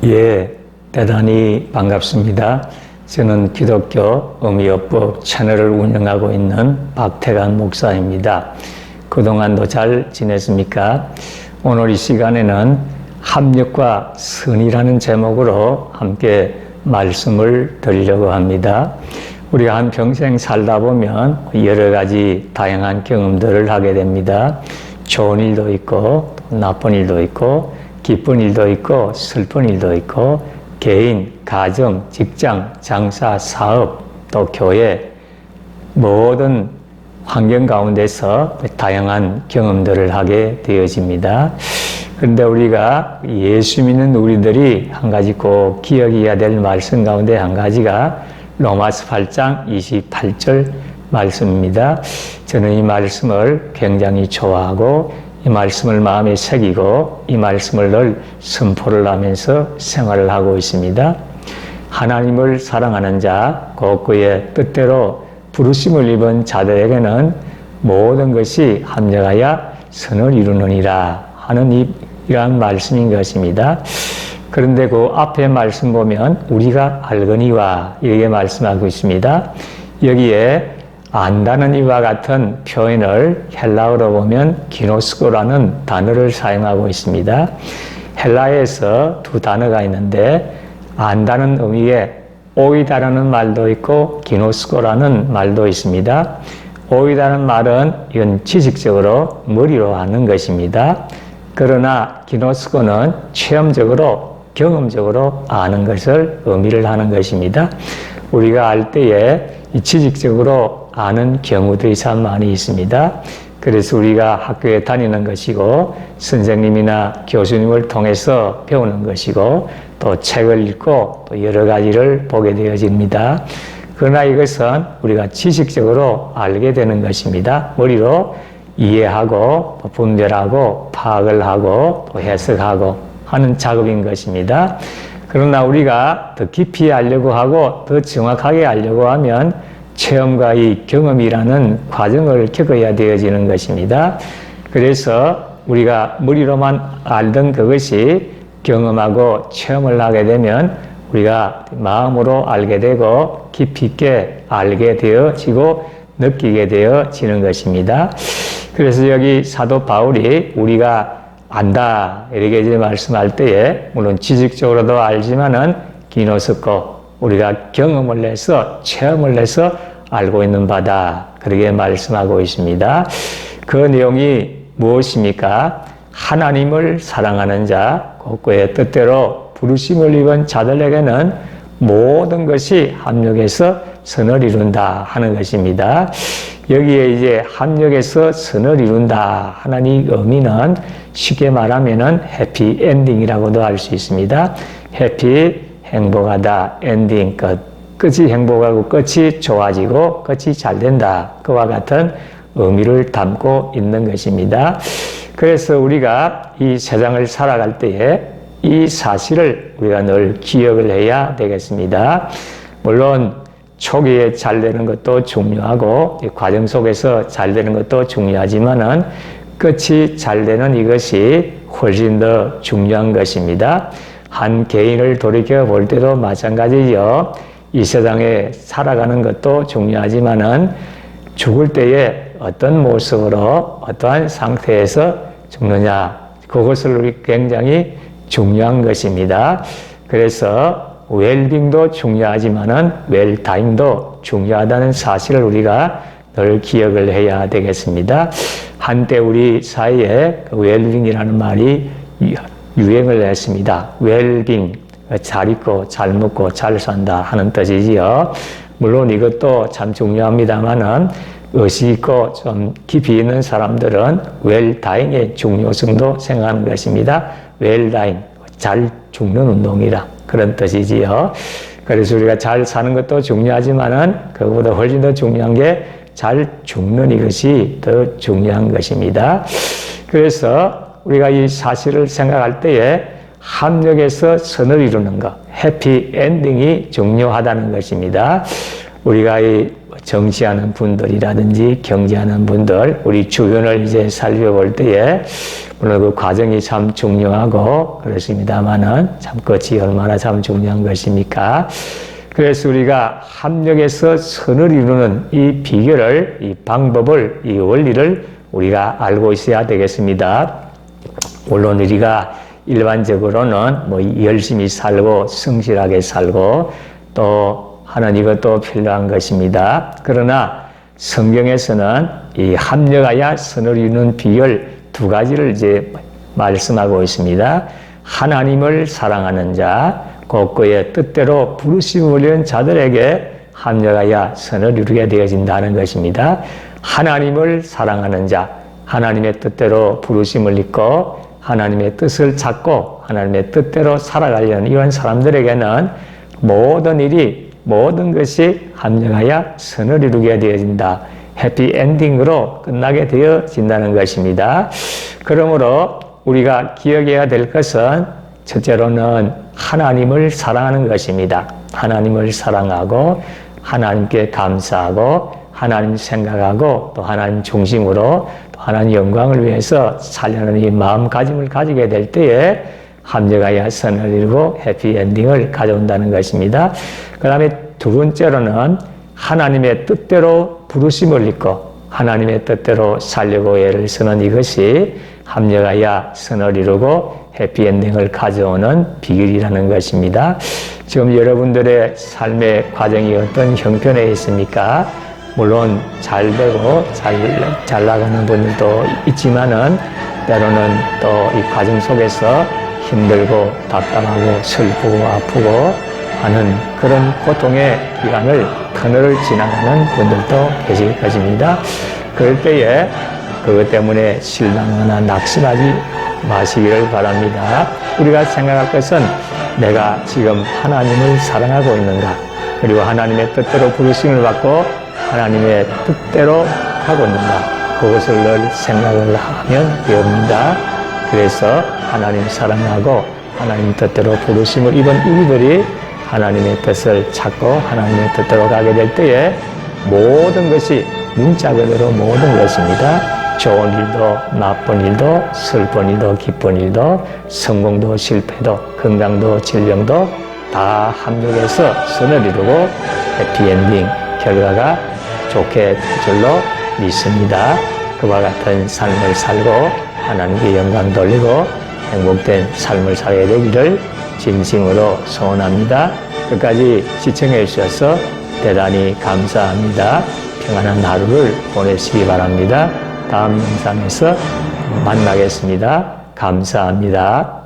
예, 대단히 반갑습니다. 저는 기독교 의미요법 채널을 운영하고 있는 박태관 목사입니다. 그동안도 잘 지냈습니까? 오늘 이 시간에는 합력과 선이라는 제목으로 함께 말씀을 드리려고 합니다. 우리가 한평생 살다 보면 여러 가지 다양한 경험들을 하게 됩니다. 좋은 일도 있고 나쁜 일도 있고 기쁜 일도 있고 슬픈 일도 있고 개인, 가정, 직장, 장사, 사업, 또 교회 모든 환경 가운데서 다양한 경험들을 하게 되어집니다. 그런데 우리가 예수 믿는 우리들이 한 가지 꼭 기억해야 될 말씀 가운데 한 가지가 로마서 8장 28절 말씀입니다. 저는 이 말씀을 굉장히 좋아하고 이 말씀을 마음에 새기고 이 말씀을 늘 선포를 하면서 생활을 하고 있습니다. 하나님을 사랑하는 자, 곧 그의 뜻대로 부르심을 입은 자들에게는 모든 것이 합력하여 선을 이루느니라 하는 이러한 말씀인 것입니다. 그런데 그 앞에 말씀 보면 우리가 알거니와 이렇게 말씀하고 있습니다. 여기에 안다는 이와 같은 표현을 헬라어로 보면 기노스코라는 단어를 사용하고 있습니다. 헬라에서 두 단어가 있는데 안다는 의미에 오이다라는 말도 있고 기노스코라는 말도 있습니다. 오이다는 말은 이건 지식적으로 머리로 아는 것입니다. 그러나 기노스코는 체험적으로 경험적으로 아는 것을 의미를 하는 것입니다. 우리가 알 때에 이 지식적으로 아는 경우들이 참 많이 있습니다. 그래서 우리가 학교에 다니는 것이고 선생님이나 교수님을 통해서 배우는 것이고 또 책을 읽고 또 여러 가지를 보게 되어집니다. 그러나 이것은 우리가 지식적으로 알게 되는 것입니다. 머리로 이해하고 분별하고 파악을 하고 또 해석하고 하는 작업인 것입니다. 그러나 우리가 더 깊이 알려고 하고 더 정확하게 알려고 하면 체험과 이 경험이라는 과정을 겪어야 되어지는 것입니다. 그래서 우리가 머리로만 알던 그것이 경험하고 체험을 하게 되면 우리가 마음으로 알게 되고 깊이 있게 알게 되어지고 느끼게 되어지는 것입니다. 그래서 여기 사도 바울이 우리가 안다 이렇게 이제 말씀할 때에 물론 지식적으로도 알지만은 기노스코 우리가 경험을 해서 체험을 해서 알고 있는 바다 그렇게 말씀하고 있습니다. 그 내용이 무엇입니까? 하나님을 사랑하는 자, 그의 뜻대로 부르심을 입은 자들에게는 모든 것이 합력해서 선을 이룬다 하는 것입니다. 여기에 이제 합력해서 선을 이룬다 하는 이 의미는 쉽게 말하면은 해피 엔딩이라고도 할 수 있습니다. 해피 행복하다, 엔딩 끝이 행복하고 끝이 좋아지고 끝이 잘 된다. 그와 같은 의미를 담고 있는 것입니다. 그래서 우리가 이 세상을 살아갈 때에 이 사실을 우리가 늘 기억을 해야 되겠습니다. 물론 초기에 잘 되는 것도 중요하고 과정 속에서 잘 되는 것도 중요하지만은 끝이 잘 되는 이것이 훨씬 더 중요한 것입니다. 한 개인을 돌이켜 볼 때도 마찬가지죠. 이 세상에 살아가는 것도 중요하지만은 죽을 때에 어떤 모습으로 어떠한 상태에서 죽느냐 그것을 우리 굉장히 중요한 것입니다. 그래서 웰빙도 중요하지만은 웰타임도 중요하다는 사실을 우리가 늘 기억을 해야 되겠습니다. 한때 우리 사이에 웰빙이라는 말이 유행을 했습니다. 웰빙, 잘 입고 잘 먹고 잘 산다 하는 뜻이지요. 물론 이것도 참 중요합니다만은 의식 있고 좀 깊이 있는 사람들은 웰다잉의 중요성도 생각하는 것입니다. 웰다잉, 잘 죽는 운동이라 그런 뜻이지요. 그래서 우리가 잘 사는 것도 중요하지만은 그것보다 훨씬 더 중요한 게 잘 죽는 이것이 더 중요한 것입니다. 그래서 우리가 이 사실을 생각할 때에 합력해서 선을 이루는 것, 해피 엔딩이 중요하다는 것입니다. 우리가 이 정치하는 분들이라든지 경제하는 분들, 우리 주변을 이제 살펴볼 때에 물론 그 과정이 참 중요하고 그렇습니다만은 참 끝이 얼마나 참 중요한 것입니까? 그래서 우리가 합력해서 선을 이루는 이 비결을, 이 방법을, 이 원리를 우리가 알고 있어야 되겠습니다. 물론 우리가 일반적으로는 뭐 열심히 살고 성실하게 살고 또 하는 이것도 필요한 것입니다. 그러나 성경에서는 이 합력하여 선을 이루는 비결 두 가지를 이제 말씀하고 있습니다. 하나님을 사랑하는 자, 곧 그의 뜻대로 부르심을 받은 자들에게 합력하여 선을 이루게 되어진다는 것입니다. 하나님을 사랑하는 자, 하나님의 뜻대로 부르심을 입고 하나님의 뜻을 찾고 하나님의 뜻대로 살아가려는 이런 사람들에게는 모든 일이, 모든 것이 합력하여 선을 이루게 되어진다. 해피엔딩으로 끝나게 되어진다는 것입니다. 그러므로 우리가 기억해야 될 것은 첫째로는 하나님을 사랑하는 것입니다. 하나님을 사랑하고 하나님께 감사하고 하나님 생각하고 또 하나님 중심으로 또 하나님 영광을 위해서 살려는 이 마음가짐을 가지게 될 때에 합력하여 선을 이루고 해피엔딩을 가져온다는 것입니다. 그 다음에 두 번째로는 하나님의 뜻대로 부르심을 입고 하나님의 뜻대로 살려고 애를 쓰는 이것이 합력하여 선을 이루고 해피엔딩을 가져오는 비결이라는 것입니다. 지금 여러분들의 삶의 과정이 어떤 형편에 있습니까? 물론 잘 되고 잘 나가는 분들도 있지만은 때로는 또 이 과정 속에서 힘들고 답답하고 슬프고 아프고 하는 그런 고통의 기간을 터널을 지나가는 분들도 계실 것입니다. 그럴 때에 그것 때문에 실망하거나 낙심하지 마시기를 바랍니다. 우리가 생각할 것은 내가 지금 하나님을 사랑하고 있는가, 그리고 하나님의 뜻대로 부르심을 받고 하나님의 뜻대로 하고 있는가, 그것을 늘 생각을 하면 됩니다. 그래서 하나님 사랑하고 하나님 뜻대로 부르심을 입은 우리들이 하나님의 뜻을 찾고 하나님의 뜻대로 가게 될 때에 모든 것이 문자 그대로 모든 것입니다. 좋은 일도 나쁜 일도 슬픈 일도 기쁜 일도 성공도 실패도 건강도 질병도 다 합력해서 선을 이루고 해피엔딩 결과가 좋게 될 줄로 믿습니다. 그와 같은 삶을 살고 하나님께 영광 돌리고 행복된 삶을 살게 되기를 진심으로 소원합니다. 끝까지 시청해 주셔서 대단히 감사합니다. 평안한 하루를 보내시기 바랍니다. 다음 영상에서 만나겠습니다. 감사합니다.